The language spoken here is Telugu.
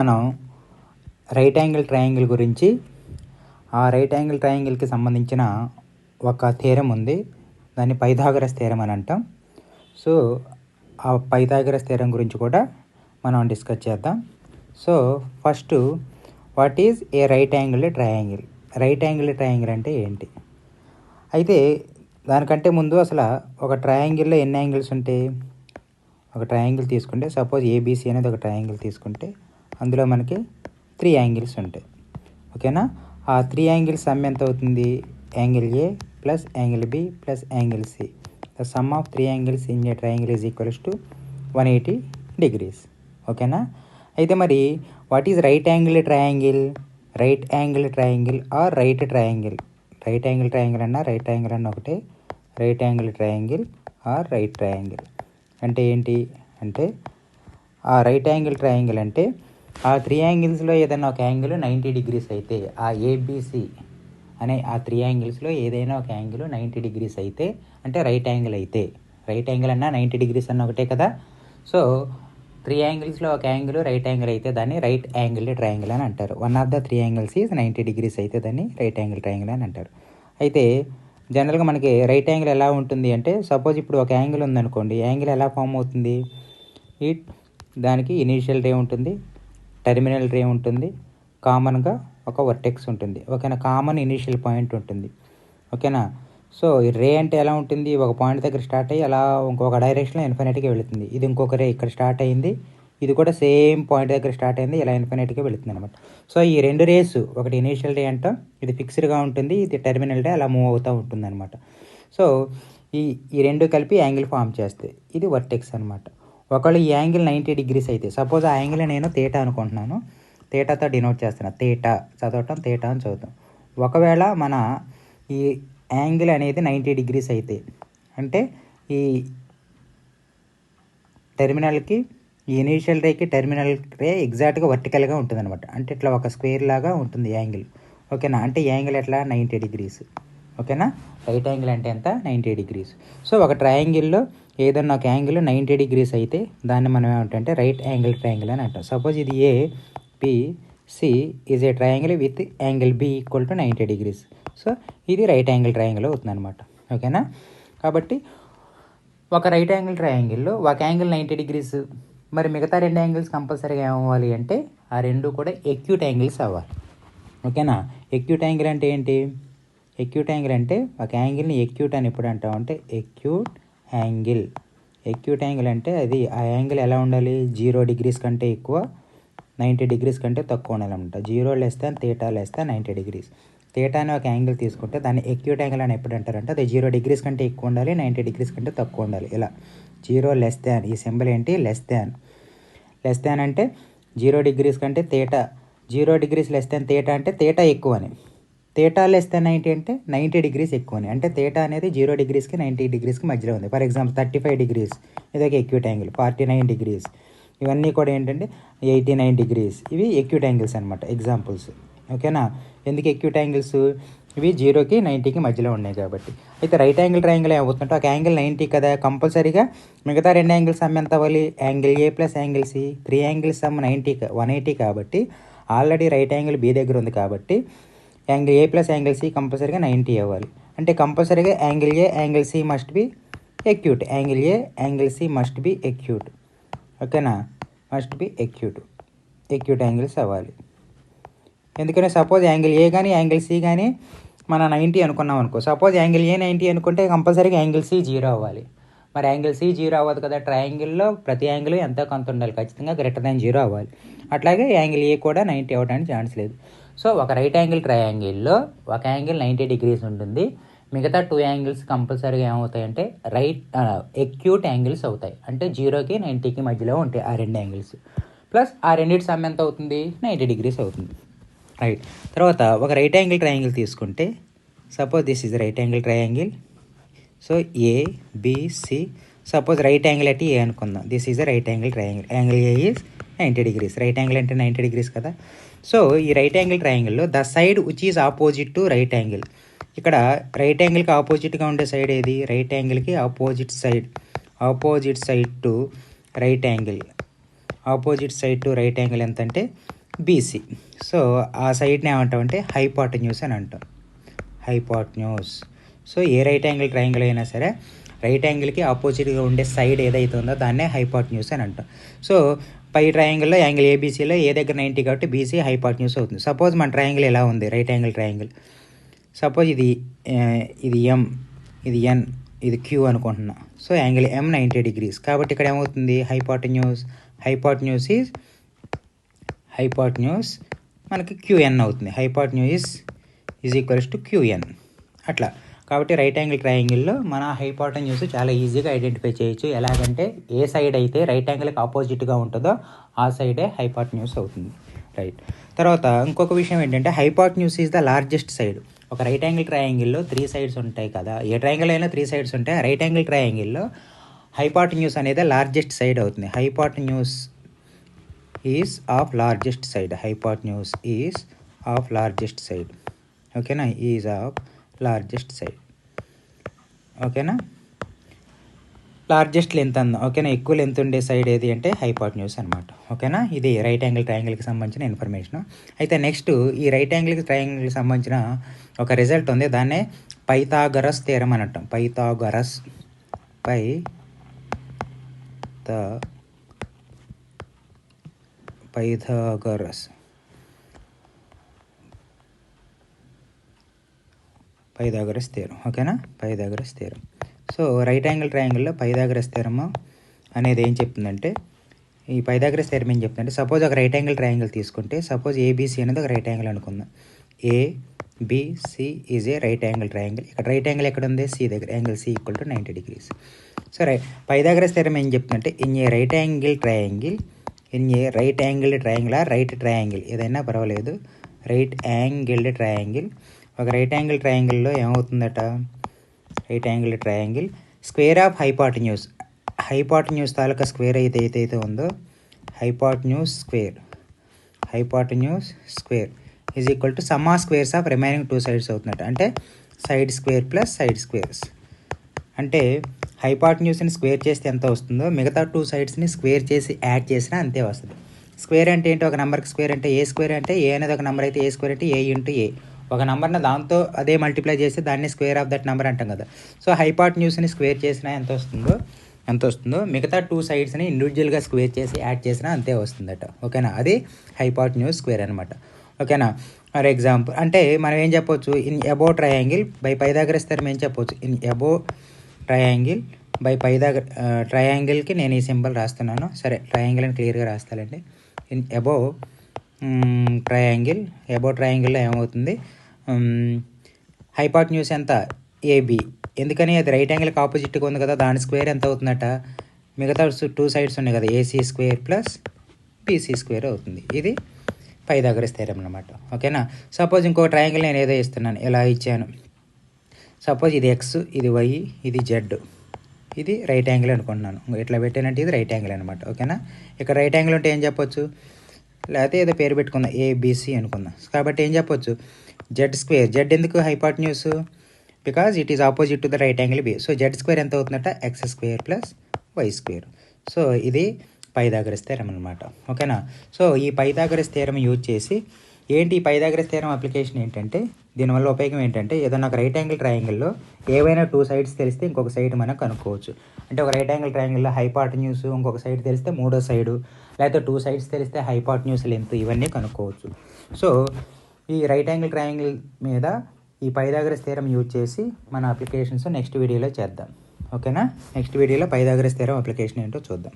మనం రైట్ యాంగిల్ ట్రయాంగిల్ గురించి, ఆ రైట్ యాంగిల్ ట్రయాంగిల్కి సంబంధించిన ఒక థీరం ఉంది, దాన్ని పైథాగరస్ థీరం అని అంటాం. సో ఆ పైథాగరస్ థీరం గురించి కూడా మనం డిస్కస్ చేద్దాం. So first, what is a right angle triangle? Right angle triangle అంటే ఏంటి? అయితే దానికంటే ముందు అసలు ఒక ట్రయాంగిల్లో ఎన్ని యాంగిల్స్ ఉంటాయి? ఒక ట్రయాంగిల్ తీసుకుంటే, సపోజ్ ఏబీసీ అనేది ఒక ట్రయాంగిల్ తీసుకుంటే అందులో మనకి 3 యాంగిల్స్ ఉంటాయి. ఓకేనా? ఆ 3 యాంగిల్స్ సమ్ ఎంత అవుతుంది? Angle A plus angle B plus angle C. The sum of 3 angles in a triangle is equals to 180 degrees. ఓకేనా? అయితే మరి what is right angle triangle? Right angle triangle or right triangle. Right angle triangle అన్న రైట్ యాంగిల్ అన్న ఒకటే. Right angle triangle or right triangle అంటే ఏంటి అంటే, ఆ రైట్ యాంగిల్ ట్రయాంగిల్ అంటే ఆ 3 యాంగిల్స్లో ఏదైనా ఒక యాంగిల్ 90 degrees అయితే, ఆ ఏబిసి అనే ఆ 3 యాంగిల్స్లో ఏదైనా ఒక యాంగిల్ 90 degrees అయితే అంటే రైట్ యాంగిల్ అయితే. రైట్ యాంగిల్ అన్న 90 degrees అన్న ఒకటే కదా. సో 3 యాంగిల్స్లో ఒక యాంగిల్ రైట్ యాంగిల్ అయితే దాన్ని రైట్ యాంగిల్ ట్రయాంగిల్ అని అంటారు. One of the 3 angles is 90 degrees అయితే దాన్ని రైట్ యాంగిల్ ట్రయాంగిల్ అని అంటారు. అయితే జనరల్గా మనకి రైట్ యాంగిల్ ఎలా ఉంటుంది అంటే, సపోజ్ ఇప్పుడు ఒక యాంగిల్ ఉందనుకోండి, యాంగిల్ ఎలా ఫామ్ అవుతుంది? దానికి ఇనీషియల్ రే ఉంటుంది, టెర్మినల్ రే ఉంటుంది, కామన్గా ఒక వర్టెక్స్ ఉంటుంది. ఓకేనా? కామన్ ఇనీషియల్ పాయింట్ ఉంటుంది. ఓకేనా? సో ఈ రే అంటే ఎలా ఉంటుంది? ఒక పాయింట్ దగ్గర స్టార్ట్ అయ్యి అలా ఇంకొక డైరెక్షన్లో ఇన్ఫినిటీగా వెళుతుంది. ఇది ఇంకొక రే ఇక్కడ స్టార్ట్ అయింది, ఇది కూడా సేమ్ పాయింట్ దగ్గర స్టార్ట్ అయింది, ఇలా ఇన్ఫినిటీగా వెళుతుంది అనమాట. సో ఈ 2 రేస్, ఒకటి ఇనీషియల్ రే అంటాం, ఇది ఫిక్స్డ్గా ఉంటుంది, ఇది టెర్మినల్ రే అలా మూవ్ అవుతూ ఉంటుంది అనమాట. సో ఈ 2 కలిపి యాంగిల్ ఫామ్ చేస్తాయి. ఇది వర్టెక్స్ అనమాట. ఒకవేళ ఈ యాంగిల్ 90 degrees అయితే, సపోజ్ ఆ యాంగిల్ నేను తేటా అనుకుంటున్నాను, తేటాతో డినోట్ చేస్తున్నా. తేటా చదవటం, తేటా అని చదువుతాం. ఒకవేళ మన ఈ యాంగిల్ అనేది 90 degrees అయితే అంటే ఈ టెర్మినల్కి, ఈ ఇనీషియల్ రేకి టెర్మినల్ రే ఎగ్జాక్ట్గా వర్టికల్గా ఉంటుంది అనమాట. అంటే ఇట్లా ఒక స్క్వేర్ లాగా ఉంటుంది యాంగిల్. ఓకేనా? అంటే యాంగిల్ ఎట్లా 90 degrees. ఓకేనా? రైట్ యాంగిల్ అంటే ఎంత? 90 degrees. సో ఒక ట్రయాంగిల్లో ఏదన్నా ఒక యాంగిల్ 90 degrees అయితే దాన్ని మనం ఏమంటే రైట్ యాంగిల్ ట్రయాంగిల్ అని అంటాం. సపోజ్ ఇది A B C is a triangle with angle B equal to 90 degrees. So ఇది రైట్ యాంగిల్ ట్రయాంగిల్ అవుతుంది అనమాట. ఓకేనా? కాబట్టి ఒక రైట్ యాంగిల్ ట్రయాంగిల్లో ఒక యాంగిల్ 90 degrees, మరి మిగతా 2 యాంగిల్స్ కంపల్సరీగా ఏమవ్వాలి అంటే ఆ 2 కూడా ఎక్యూట్ యాంగిల్స్ అవ్వాలి. ఓకేనా? ఎక్యూట్ యాంగిల్ అంటే ఏంటి? ఎక్యూట్ యాంగిల్ అంటే ఒక యాంగిల్ని ఎక్యూట్ అని ఎప్పుడు అంటాం అంటే ఎక్యూట్ యాంగిల్. ఎక్యూట్ యాంగిల్ అంటే అది ఆ యాంగిల్ ఎలా ఉండాలి? 0 degrees కంటే ఎక్కువ, 90 degrees కంటే తక్కువ ఉండాలన్నమాట. 0 less than theta less than 90 degrees. Theta అని ఒక యాంగిల్ తీసుకుంటే దాన్ని ఎక్యూట్ యాంగిల్ అని ఎప్పుడు అంటారంటే అది 0 degrees కంటే ఎక్కువ ఉండాలి, 90 degrees కంటే తక్కువ ఉండాలి. ఇలా 0 లెస్ దాన్, ఈ సింబల్ ఏంటి? Less than. లెస్ దాన్ అంటే 0 degrees కంటే theta, 0 degrees less than theta అంటే థీటా ఎక్కువ అని. థీటా లెస్ దాన్ 90 అంటే 90 degrees ఎక్కువ అని. అంటే థీటా అనేది 0 degreesకి 90 degreesకి మధ్యలో ఉంది. ఫర్ ఎగ్జాంపుల్ 35 degrees ఇదొక ఎక్యూట్ యాంగిల్, 49 degrees ఇవన్నీ కూడా ఏంటంటే 89 degrees. ఇవి ఎక్యూట్ యాంగిల్స్ అనమాట, ఎగ్జాంపుల్స్. ఓకేనా? ఎందుకు ఎక్యూట్ యాంగిల్స్? ఇవి 0కి 90కి మధ్యలో ఉన్నాయి కాబట్టి. అయితే రైట్ యాంగిల్ ట్రయాంగిల్ ఏమవుతుంటే ఒక యాంగిల్ 90 కదా, కంపల్సరీగా మిగతా 2 యాంగిల్స్ సమ్ ఎంత అవ్వాలి? Angle A plus angle C. 3 angles sum 180 కాబట్టి ఆల్రెడీ రైట్ యాంగిల్ బి దగ్గర ఉంది కాబట్టి angle A plus angle C కంపల్సరీగా 90 అవ్వాలి. అంటే కంపల్సరీగా angle A angle C must be acute. Angle A angle C must be acute. ఓకేనా? Must be acute. Acute angles అవ్వాలి. ఎందుకంటే సపోజ్ యాంగిల్ ఏ కానీ యాంగిల్ సి కానీ మన 90 అనుకున్నాం అనుకో, సపోజ్ యాంగిల్ ఏ 90 అనుకుంటే కంపల్సరీగా యాంగిల్ సి 0 అవ్వాలి. మరి యాంగిల్ సి 0 అవ్వదు కదా. ట్రయాంగిల్లో ప్రతి యాంగిల్ ఎంతో కొంత ఉండాలి, ఖచ్చితంగా గ్రేటర్ దాన్ 0 అవ్వాలి. అట్లాగే యాంగిల్ ఏ కూడా 90 అవ్వడానికి ఛాన్స్ లేదు. సో ఒక రైట్ యాంగిల్ ట్రయాంగిల్లో ఒక యాంగిల్ 90 degrees ఉంటుంది, మిగతా 2 యాంగిల్స్ కంపల్సరీగా ఏమవుతాయంటే ఎక్యూట్ యాంగిల్స్ అవుతాయి. అంటే 0కి 90కి మధ్యలో ఉంటాయి ఆ 2 యాంగిల్స్. ప్లస్ ఆ రెండింటి సమ్ ఎంత అవుతుంది? 90 degrees అవుతుంది. రైట్. తర్వాత ఒక రైట్ యాంగిల్ ట్రయాంగిల్ తీసుకుంటే, suppose this is right angle triangle. So A BC, suppose right angle అంటే ఏ అనుకుందాం. This is a right angle triangle. Angle A is 90 degrees. Right angle అంటే 90 degrees కదా. సో ఈ రైట్ యాంగిల్ ట్రయాంగిల్లో the side which is opposite to right angle. ఇక్కడ రైట్ యాంగిల్కి ఆపోజిట్గా ఉండే సైడ్ ఏది? రైట్ యాంగిల్కి opposite side to right angle. Opposite side to right angle ఎంత అంటే బీసీ. సో ఆ సైడ్ని ఏమంటామంటే హైపాటన్యూస్ అని అంటాం, హైపాటన్యూస్. సో ఏ రైట్ యాంగిల్ ట్రయాంగిల్ అయినా సరే రైట్ యాంగిల్కి ఆపోజిట్గా ఉండే సైడ్ ఏదైతే ఉందో దాన్నే హైపాటన్యూస్ అని అంటాం. సో పై ట్రయాంగిల్లో యాంగిల్ ఏబీసీలో ఏ దగ్గర 90 కాబట్టి బీసీ హైపాటన్యూస్ అవుతుంది. సపోజ్ మన ట్రయాంగిల్ ఎలా ఉంది, రైట్ యాంగిల్ ట్రయాంగిల్. సపోజ్ ఇది ఎం, ఇది ఎన్, ఇది క్యూ అనుకుంటున్నా. సో యాంగిల్ ఎం 90 degrees కాబట్టి ఇక్కడ ఏమవుతుంది, హైపాటన్యూస్ మనకి క్యూఎన్ అవుతుంది. Hypotenuse is equals to QN అట్లా. కాబట్టి రైట్ యాంగిల్ ట్రయాంగిల్లో మన హైపాటన్యూస్ చాలా ఈజీగా ఐడెంటిఫై చేయొచ్చు. ఎలాగంటే ఏ సైడ్ అయితే రైట్ యాంగిల్కి ఆపోజిట్గా ఉంటుందో ఆ సైడే హైపాటన్యూస్ అవుతుంది. రైట్. తర్వాత ఇంకొక విషయం ఏంటంటే hypotenuse is the largest side. ఒక రైట్ యాంగిల్ ట్రయాంగిల్లో 3 sides ఉంటాయి కదా, ఏ ట్రయాంగిల్ అయినా 3 sides ఉంటాయి. రైట్ యాంగిల్ ట్రయాంగిల్లో హైపాటన్యూస్ అనేది లార్జెస్ట్ సైడ్ అవుతుంది. Hypotenuse is of largest side. Hypotenuse is of largest side. ఓకేనా, ఈజ్ ఆఫ్ లార్జెస్ట్ సైడ్. ఓకేనా, లార్జెస్ట్ లెంత్ అంద. ఓకేనా, ఎక్కువ లెంత్ ఉండే సైడ్ ఏది అంటే హైపాటన్యూస్ అనమాట. ఓకేనా, ఇది రైట్ యాంగిల్ ట్రయాంగిల్కి సంబంధించిన ఇన్ఫర్మేషన్. అయితే నెక్స్ట్ ఈ రైట్ యాంగిల్కి ట్రయాంగిల్కి సంబంధించిన ఒక రిజల్ట్ ఉంది, దాన్నే పైథాగరస్ థియరం అని అంటాం. Pythagoras theorem. ఓకేనా, Pythagoras theorem. So right angle ట్రయాంగిల్లో పైథాగరస్ థియరం అనేది ఏం చెప్తుందంటే, ఈ పైథాగరస్ థియరం ఏం చెప్తుందంటే, సపోజ్ ఒక రైట్ యాంగిల్ ట్రయాంగిల్ తీసుకుంటే, సపోజ్ ఏబీసీ అనేది ఒక రైట్ యాంగిల్ అనుకుందాం. ABC is a right angle triangle. ఇక్కడ రైట్ యాంగిల్ ఎక్కడ ఉంది, సి దగ్గర. Angle C equal to 90 degrees. So Pythagoras theorem ఏం చెప్తుందంటే, in a right angle triangle right triangle ఏదైనా పర్వాలేదు, రైట్ యాంగిల్డ్ ట్రయాంగిల్. ఒక రైట్ యాంగిల్ ట్రయాంగిల్లో ఏమవుతుందట, right angle triangle square of hypotenuse తాలూకా స్క్వేర్ ఏదైతే ఉందో, hypotenuse square is equal to some of squares of remaining 2 sides అవుతున్నట్టు. అంటే side square plus side squares. అంటే హైపాటన్యూస్ని స్క్వేర్ చేస్తే ఎంత వస్తుందో మిగతా 2 sidesని స్క్వేర్ చేసి యాడ్ చేసినా అంతే వస్తుంది. స్క్వేర్ అంటే ఏంటి, ఒక నెంబర్కి స్క్వేర్ అంటే ఏ స్క్వేర్ అంటే ఏ అనేది ఒక నెంబర్ అయితే ఏ స్క్వేర్ అంటే ఏ ఇంటూ ఏ. ఒక నెంబర్ని దాంతో అదే మల్టిప్లై చేస్తే దాన్ని స్క్వేర్ ఆఫ్ దట్ నెంబర్ అంటాం కదా. సో హైపాటన్యూస్ని స్క్వేర్ చేసినా ఎంత వస్తుందో మిగతా 2 sidesని ఇండివిజువల్గా స్క్వేర్ చేసి యాడ్ చేసినా అంతే వస్తుందట. ఓకేనా, అది హైపాటన్యూస్ స్క్వేర్ అనమాట. ఓకేనా, ఫర్ ఎగ్జాంపుల్ అంటే మనం ఏం చెప్పొచ్చు, in above triangle by Pythagoras theorem ఏం చెప్పొచ్చు, ఇన్ అబో ట్రయాంగిల్ బై ట్రయాంగిల్కి నేను ఈ సింబల్ రాస్తున్నాను. సరే, ట్రయాంగిల్ అని క్లియర్గా రాస్తానండి. ఇన్ అబో ట్రయాంగిల్లో ఏమవుతుంది, హైపాటన్యూస్ ఎంత, ఏబి. ఎందుకని అది రైట్ యాంగిల్కి ఆపోజిట్గా ఉంది కదా, దాని స్క్వేర్ ఎంత అవుతుందట, మిగతా 2 sides ఉన్నాయి కదా, AC square plus BC square అవుతుంది. ఇది పైథాగరస్ థియరం అనమాట. ఓకేనా, సపోజ్ ఇంకో ట్రయాంగిల్ నేను ఏదో ఇస్తున్నాను, ఎలా ఇచ్చాను, సపోజ్ ఇది ఎక్స్, ఇది వై, ఇది జెడ్, ఇది రైట్ యాంగిల్ అనుకుంటున్నాను. ఇట్లా పెట్టానంటే ఇది రైట్ యాంగిల్ అనమాట. ఓకేనా, ఇక్కడ రైట్ యాంగిల్ ఉంటే ఏం చెప్పొచ్చు, లేకపోతే ఏదో పేరు పెట్టుకుందాం, ఏబిసి అనుకుందాం. కాబట్టి ఏం చెప్పొచ్చు, జెడ్ స్క్వేర్. జెడ్ ఎందుకు hypotenuse, because it is opposite to the right angle B. So Z square ఎంత అవుతుందట, X square plus Y square. So ఇది పైథాగరస్ థియరం అనమాట. ఓకేనా, సో ఈ పైథాగరస్ థియరం యూజ్ చేసి ఏంటి, ఈ పైథాగరస్ థియరం అప్లికేషన్ ఏంటంటే, దీనివల్ల ఉపయోగం ఏంటంటే, ఏదైనా ఒక రైట్ యాంగిల్ ట్రయాంగిల్లో ఏవైనా 2 sides తెలిస్తే ఇంకొక సైడ్ మనం కనుక్కోవచ్చు. అంటే ఒక రైట్ యాంగిల్ ట్రయాంగిల్లో హైపాటన్యూస్ ఇంకొక సైడ్ తెలిస్తే మూడో సైడు, లేకపోతే 2 sides తెలిస్తే హైపాటన్యూస్ లెంత్, ఇవన్నీ కనుక్కోవచ్చు. సో ఈ రైట్ యాంగిల్ ట్రయాంగిల్ మీద ఈ పైథాగరస్ థియరం యూజ్ చేసి మన అప్లికేషన్స్ నెక్స్ట్ వీడియోలో చేద్దాం. ఓకేనా, నెక్స్ట్ వీడియోలో పైథాగరస్ థియరం అప్లికేషన్ ఏంటో చూద్దాం.